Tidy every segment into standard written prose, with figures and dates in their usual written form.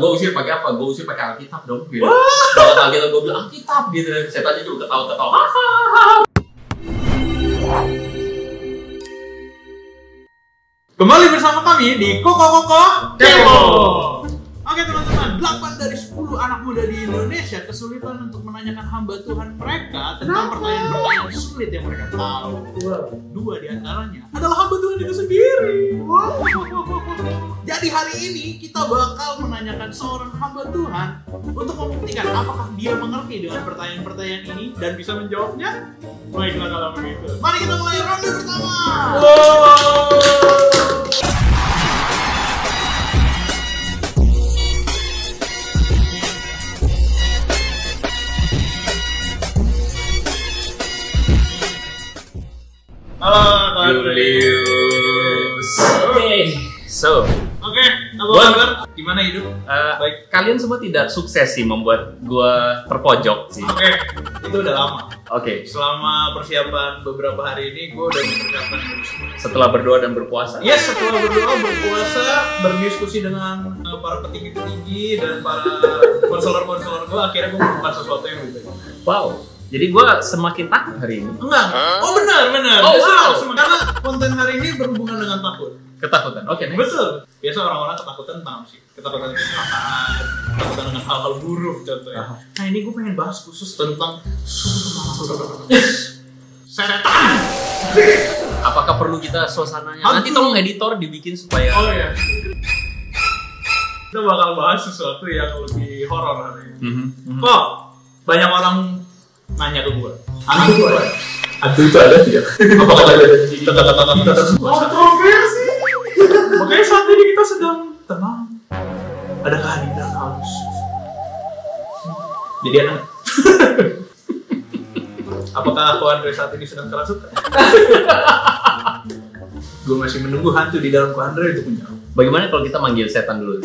Gue usir pakai apa? Gue usir pakai Alkitab dong. Gitu. Kalau Alkitab gue bilang Alkitab gitu. Setannya juga ketawa-ketawa. Kembali bersama kami di Koko Kepo. Oke teman-teman, 8 dari 10 anak muda di Indonesia kesulitan untuk menanyakan hamba Tuhan mereka tentang pertanyaan-pertanyaan sulit yang mereka tahu. 2 di antaranya adalah hamba Tuhan itu sendiri. Jadi hari ini kita bakal menanyakan seorang hamba Tuhan untuk membuktikan apakah dia mengerti dengan pertanyaan-pertanyaan ini dan bisa menjawabnya. Baiklah kalau begitu, mari kita mulai ronde pertama. Halo Julius. Oke, apa kabar? Gimana hidup? Baik. Kalian semua tidak sukses sih membuat gua terpojok sih. Oke, itu udah lama. Oke. Selama persiapan beberapa hari ini, gue udah mempersiapkan diri semua. Setelah berdoa dan berpuasa. Yes, setelah berdoa, berpuasa, berdiskusi dengan para petinggi-petinggi dan para konselor-konselor gue, akhirnya gue menemukan sesuatu yang lebih baik. Wow. Jadi gua semakin takut hari ini. Enggak. Oh benar. Oh wow. Karena konten hari ini berhubungan dengan takut. Ketakutan. Oke. Betul. Biasa orang-orang ketakutan tentang apa sih? Ketakutan kecelakaan, ketakutan dengan hal-hal buruk contohnya. Nah ini gue pengen bahas khusus tentang setan. Apakah perlu kita suasananya? Hantu. Nanti tolong editor dibikin supaya. Oh iya. Kita bakal bahas sesuatu yang lebih horor hari ini. Kok banyak orang nanya ke gue, hantu itu ada tidak? Apakah ada kontroversi? Makanya saat ini kita sedang tenang. Ada kehadiran halus. Jadi anak. Apakah Ko Andre saat ini sedang kerasukan? Gue masih menunggu hantu di dalam Ko Andre untuk menjawab. Bagaimana kalau kita manggil setan dulu?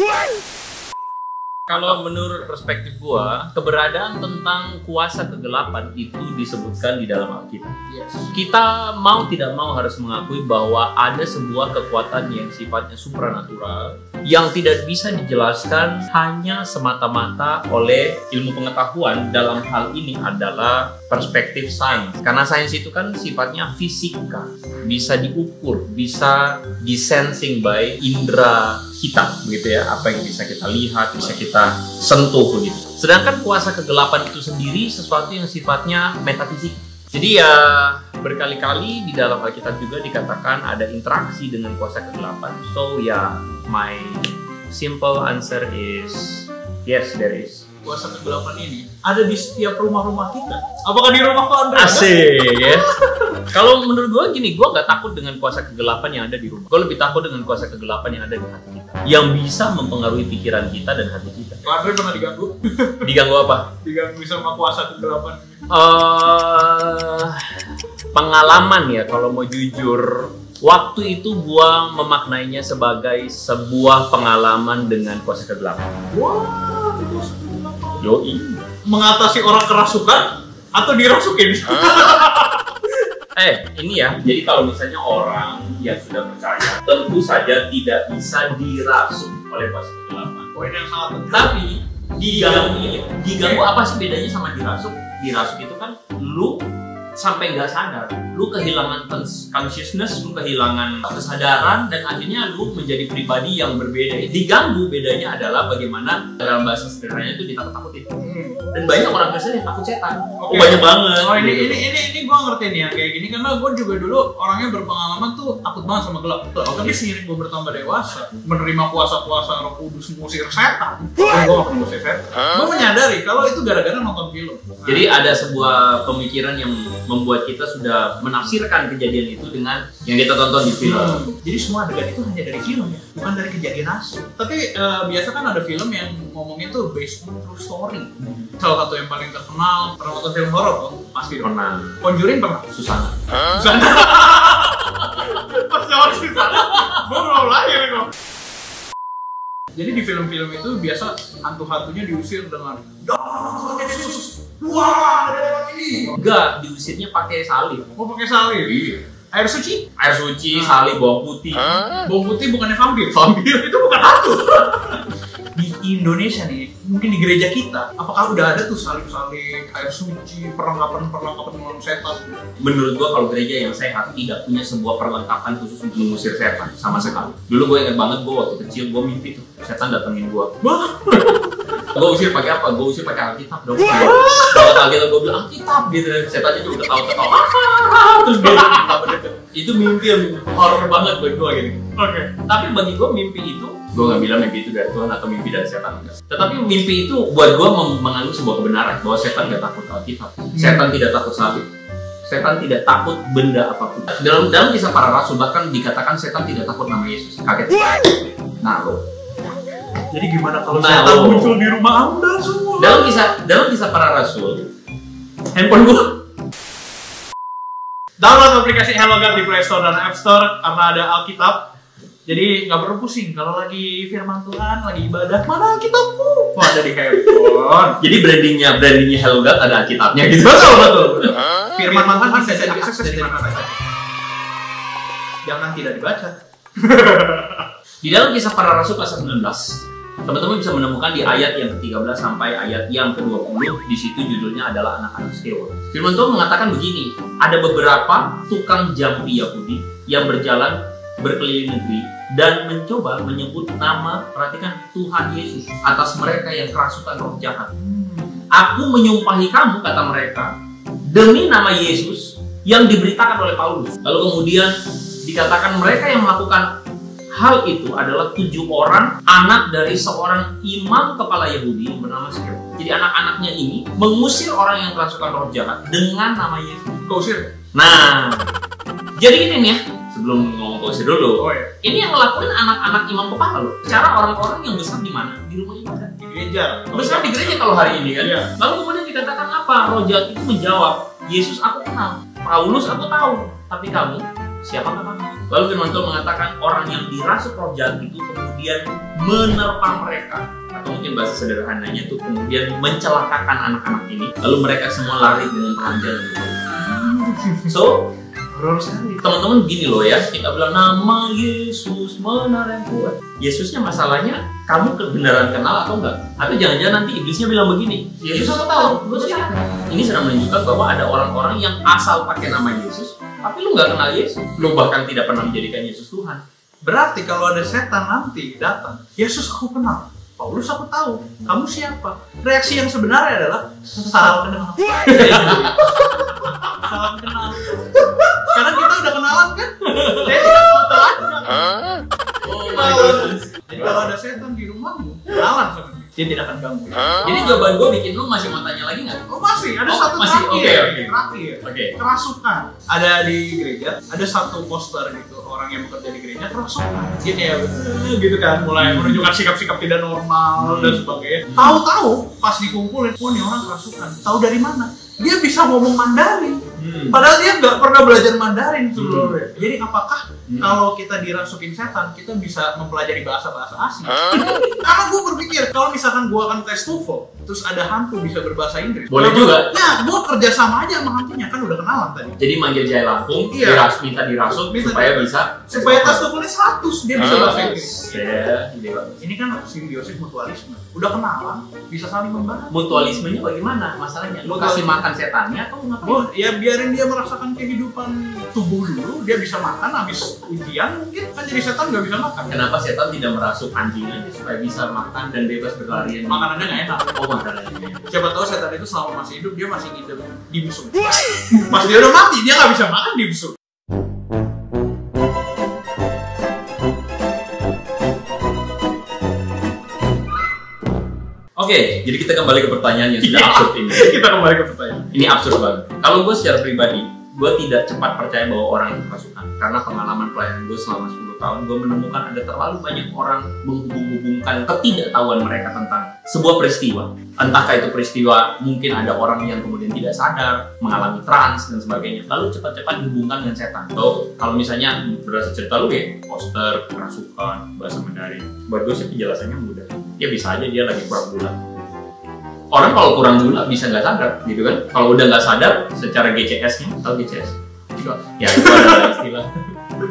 Kalau menurut perspektif gua, keberadaan tentang kuasa kegelapan itu disebutkan di dalam Alkitab. Yes. Kita mau tidak mau harus mengakui bahwa ada sebuah kekuatan yang sifatnya supranatural yang tidak bisa dijelaskan hanya semata-mata oleh ilmu pengetahuan. Dalam hal ini adalah perspektif sains. Karena sains itu kan sifatnya fisika, bisa diukur, bisa disensing by indera kita, begitu ya, apa yang bisa kita lihat, bisa kita sentuh begitu. Sedangkan kuasa kegelapan itu sendiri sesuatu yang sifatnya metafisik. Jadi ya berkali-kali di dalam Alkitab juga dikatakan ada interaksi dengan kuasa kegelapan. So ya, my simple answer is yes, there is. Kuasa kegelapan ini ada di setiap rumah-rumah kita. Apakah di rumah Ko Andre? Asik ya. Kalau menurut gue gini, gue gak takut dengan kuasa kegelapan yang ada di rumah. Gue lebih takut dengan kuasa kegelapan yang ada di hati kita, yang bisa mempengaruhi pikiran kita dan hati kita. Ko Andre pernah diganggu? Diganggu apa? Diganggu sama kuasa kegelapan. Pengalaman ya, kalau mau jujur. Waktu itu gue memaknainya sebagai sebuah pengalaman dengan kuasa kegelapan. Wah, kuasa kegelapan. Yoi. Mengatasi orang kerasukan atau dirasukin? Ini ya, jadi kalau misalnya orang yang sudah percaya, tentu saja tidak bisa dirasuk oleh kuasa kegelapan. Poin yang sangat penting. Tapi diganggu apa sih bedanya sama dirasuk? Dirasuk itu kan lu sampai nggak sadar, lu kehilangan consciousness, lu kehilangan kesadaran, dan akhirnya lu menjadi pribadi yang berbeda. Diganggu bedanya adalah bagaimana dalam bahasa sederhananya itu ditakut-takutin. Dan banyak orang Kristen yang takut setan. Okay. Banyak banget. Oh ini gue ngerti nih ya kayak gini karena gue juga dulu orangnya berpengalaman tuh takut banget sama gelap. Tapi seiring gue bertambah dewasa, menerima kuasa-kuasa Roh Kudus mengusir setan. Gue gak pernah mengusir setan. Gue menyadari kalau itu gara-gara nonton film. Jadi ada sebuah pemikiran yang membuat kita sudah menafsirkan kejadian itu dengan yang kita tonton di film. Jadi semua adegan itu hanya dari film ya, bukan dari kejadian asli. Tapi biasa kan ada film yang ngomongnya tuh based on true story. Salah satu yang paling terkenal, pernah nonton film horor dong? Pasti dong. Pernah. Conjuring pernah? Susana. Susana. Pas jawab Susana, gue belum lahir kok. Jadi di film-film itu biasa hantu-hantunya diusir dengan wah, ada lewat ini. Enggak, diusirnya pakai salib. Mau pakai salib? Iya. Air suci? Air suci, salib, bawang putih. Bawang putih bukannya vampir? Vampir itu bukan hantu. di Indonesia nih, mungkin di gereja kita, apakah udah ada tuh salib-salib, air suci, perlengkapan melawan setan? Menurut gua kalau gereja yang sehat tidak punya sebuah perlengkapan khusus untuk mengusir setan sama sekali. Dulu gue ingat banget, gue waktu kecil gue mimpi tuh setan datengin gue. Gue usir pakai apa? Gue usir pakai Alkitab dong. Kalau Alkitab gue bilang Alkitab gitu, setannya juga ketawa-ketawa. Terus dia deket. Itu mimpi yang horor banget buat gue gitu. Oke. Tapi bagi gue mimpi itu, gue nggak bilang mimpi itu dari Tuhan atau mimpi dari setan. Tetapi mimpi itu buat gue mengandung sebuah kebenaran bahwa setan tidak takut Alkitab, setan tidak takut salib, setan tidak takut benda apapun. Dalam kisah para rasul bahkan dikatakan setan tidak takut nama Yesus. Kaget. Nah lo. Jadi gimana kalau setan muncul di rumah Anda semua? Dalam kisah para rasul, handphone gue. Download aplikasi HelloGuard di Play Store dan App Store karena ada Alkitab. Jadi nggak perlu pusing kalau lagi firman Tuhan, lagi ibadah, mana Alkitabku? Wah, ada di handphone. Jadi brandingnya HelloGuard ada Alkitabnya gitu. Betul. Firman Tuhan bisa diakses dari mana saja. Jangan tidak dibaca. Di dalam kisah para rasul pasal 19, teman-teman bisa menemukan di ayat yang ke-13 sampai ayat yang ke-20. Di situ judulnya adalah anak-anak Skewa. Firman Tuhan mengatakan begini, ada beberapa tukang jampi Yahudi yang berjalan berkeliling negeri dan mencoba menyebut nama, perhatikan, Tuhan Yesus atas mereka yang kerasukan roh jahat. Aku menyumpahi kamu, kata mereka, demi nama Yesus yang diberitakan oleh Paulus. Lalu kemudian dikatakan mereka yang melakukan hal itu adalah 7 orang anak dari seorang imam kepala Yahudi bernama Skewa. Jadi anak-anaknya ini mengusir orang yang kerasukan roh jahat dengan nama Yesus. Usir. Nah, jadi ini nih ya, sebelum ngomong usir dulu. Oh iya. Ini yang ngelakuin anak-anak imam kepala loh. Cara orang-orang yang besar di mana? Di rumah ibadah. Di gereja. Besar di gereja kalau hari ini kan. Iya. Lalu kemudian dikatakan apa? Roh jahat itu menjawab, Yesus aku kenal, Paulus aku tahu, tapi kamu siapakah kamu? Lalu firman Tuhan mengatakan orang yang dirasuk roh jahat itu kemudian menerpa mereka, atau mungkin bahasa sederhananya itu kemudian mencelakakan anak-anak ini. Lalu mereka semua lari dengan telanjang. So, teman-teman gini loh ya, kita bilang nama Yesus benar yang kuat. Yesusnya masalahnya kamu beneran kenal atau enggak? Atau jangan-jangan nanti iblisnya bilang begini, Yesus aku tahu, lu siapa? Ini sedang menunjukkan bahwa ada orang-orang yang asal pakai nama Yesus, tapi lu nggak kenal Yesus, lu bahkan tidak pernah menjadikan Yesus Tuhan. Berarti kalau ada setan nanti datang, Yesus aku kenal, Paulus aku tahu, kamu siapa? Reaksi yang sebenarnya adalah salam kenal. Salam kenal. Sekarang kita udah kenalan kan? Saya tidak mau tanya. Jadi kalau ada setan di rumahmu, kenalan sama dia. Dia tidak akan ganggu. Jadi jawaban gue bikin lu masih mau tanya lagi nggak? Oh masih, ada Oh, satu masih. terakhir. Oke. Kerasukan. Ada di gereja, ada satu poster gitu, orang yang bekerja di gereja kerasukan. Dia kayak gitu kan, mulai menunjukkan sikap-sikap tidak normal dan sebagainya. Tahu-tahu pas dikumpulin, oh ini orang kerasukan. Tahu dari mana? Dia bisa ngomong Mandarin. Padahal dia nggak pernah belajar Mandarin sebelumnya. Jadi apakah kalau kita dirasukin setan, kita bisa mempelajari bahasa-bahasa asing? Karena gue berpikir, kalau misalkan gue akan tes TOEFL, terus ada hantu bisa berbahasa Inggris. Boleh juga. Ya, gue kerja sama aja sama hantunya, kan udah kenalan tadi. Jadi manggil Jaya Lampung, Iya. minta dirasuk Minta supaya bisa. Supaya tes TOEFL-nya 100, dia bisa bahasa Inggris. Ya, ide banget. Ini kan simbiosis mutualisme. Udah kenalan, bisa saling membantu. Mutualismenya bagaimana masalahnya? Lu kasih makan setannya atau ngapain? Oh, ya biarin dia merasakan kehidupan tubuh dulu, dia bisa makan habis ujian mungkin kan jadi setan nggak bisa makan. Kenapa setan tidak merasuk anjing aja supaya bisa makan dan bebas berlarian? Makanannya nggak enak. Oh, makanannya. Siapa tahu setan itu selama masih hidup dia masih ngidam dimsum. Pas dia udah mati dia nggak bisa makan dimsum. Oke, jadi kita kembali ke pertanyaan yang sudah absurd ini. Kita kembali ke pertanyaan. Ini absurd banget. Kalau gue secara pribadi, gue tidak cepat percaya bahwa orang itu kerasukan. Karena pengalaman pelayanan gue selama 10 tahun, gue menemukan ada terlalu banyak orang menghubung-hubungkan ketidaktahuan mereka tentang sebuah peristiwa. Entahkah itu peristiwa, mungkin ada orang yang kemudian tidak sadar, mengalami trans dan sebagainya. Lalu cepat-cepat dihubungkan dengan setan. So, kalau misalnya berdasar cerita lu ya, poster, kerasukan, bahasa Mandarin. Buat gue sih penjelasannya mudah. Ya bisa aja dia lagi kurang gula. Orang kalau kurang gula bisa nggak sadar, gitu kan? Kalau udah nggak sadar, secara GCS-nya, tahu GCS? Juga. Ya itu adalah istilah.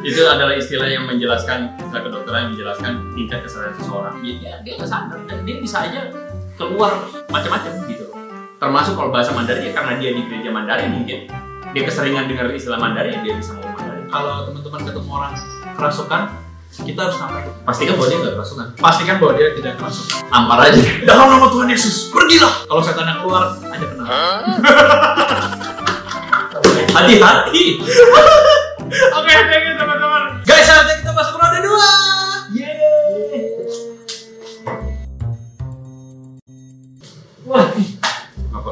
Itu adalah istilah yang menjelaskan, istilah kedokteran yang menjelaskan tingkat kesadaran seseorang. Dia nggak sadar dan dia bisa aja keluar macam-macam gitu. Termasuk kalau bahasa Mandarin ya karena dia di gereja Mandarin mungkin dia keseringan dengar istilah Mandarin dia bisa ngomong Mandarin. Kalau teman-teman ketemu orang kerasukan, kita harus ngapain? Pastikan bahwa dia nggak kerasukan. Pastikan bahwa dia tidak kerasukan. Ampar aja. Dalam nama Tuhan Yesus, pergilah. Kalau setannya keluar, aja kena. Hati-hati. Oke, thank you teman-teman. Guys, saatnya kita masuk ke ronde 2. Yeay. Wah. Apa?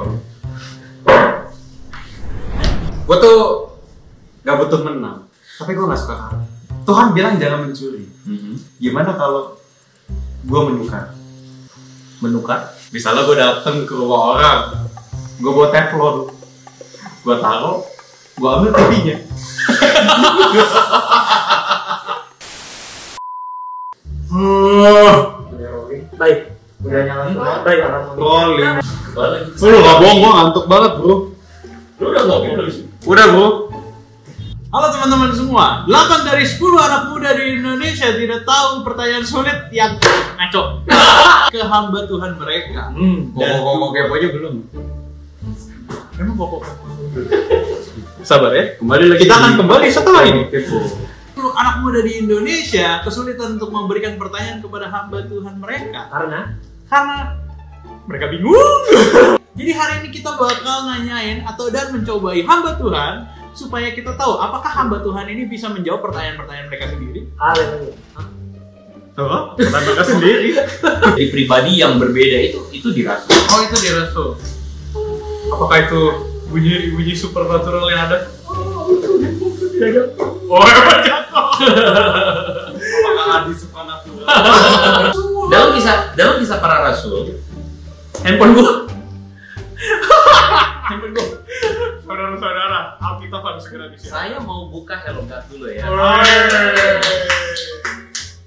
Gue tuh gak butuh menang, tapi gue gak suka kalah. Tuhan bilang jangan mencuri. Gimana kalau gue menukar? Menukar? Misalnya gue dateng ke rumah orang, gue bawa teflon, gue taruh, gue ambil TV-nya. Baik, udah nyala semua. Baik, Rolling. Balik. Lu gak bohong, gue ngantuk banget bro. Lu udah ngopi belum sih? Udah bro. Halo teman-teman semua, 8 dari 10 anak muda di Indonesia tidak tahu pertanyaan sulit yang ngaco ke hamba Tuhan mereka. Kok kepo aja belum? Emang pokok. Sabar ya. Kembali lagi. Kita akan kembali setelah ini. Kepo. 10 anak muda di Indonesia kesulitan untuk memberikan pertanyaan kepada hamba Tuhan mereka Karena mereka bingung. Jadi hari ini kita bakal nanyain dan mencobai hamba Tuhan supaya kita tahu apakah hamba Tuhan ini bisa menjawab pertanyaan-pertanyaan mereka sendiri. haleluya. Apa? Pertanyaan mereka sendiri. Di pribadi yang berbeda itu dirasa. Oh, itu dia Rasul. Apakah itu bunyi supernatural yang ada? Oh, emang jatuh. Apakah Adi supernatural? Dalam kisah para rasul, handphone gua. Saudara-saudara, Alkitab harus segera disiapkan. Saya mau buka Hello God dulu ya.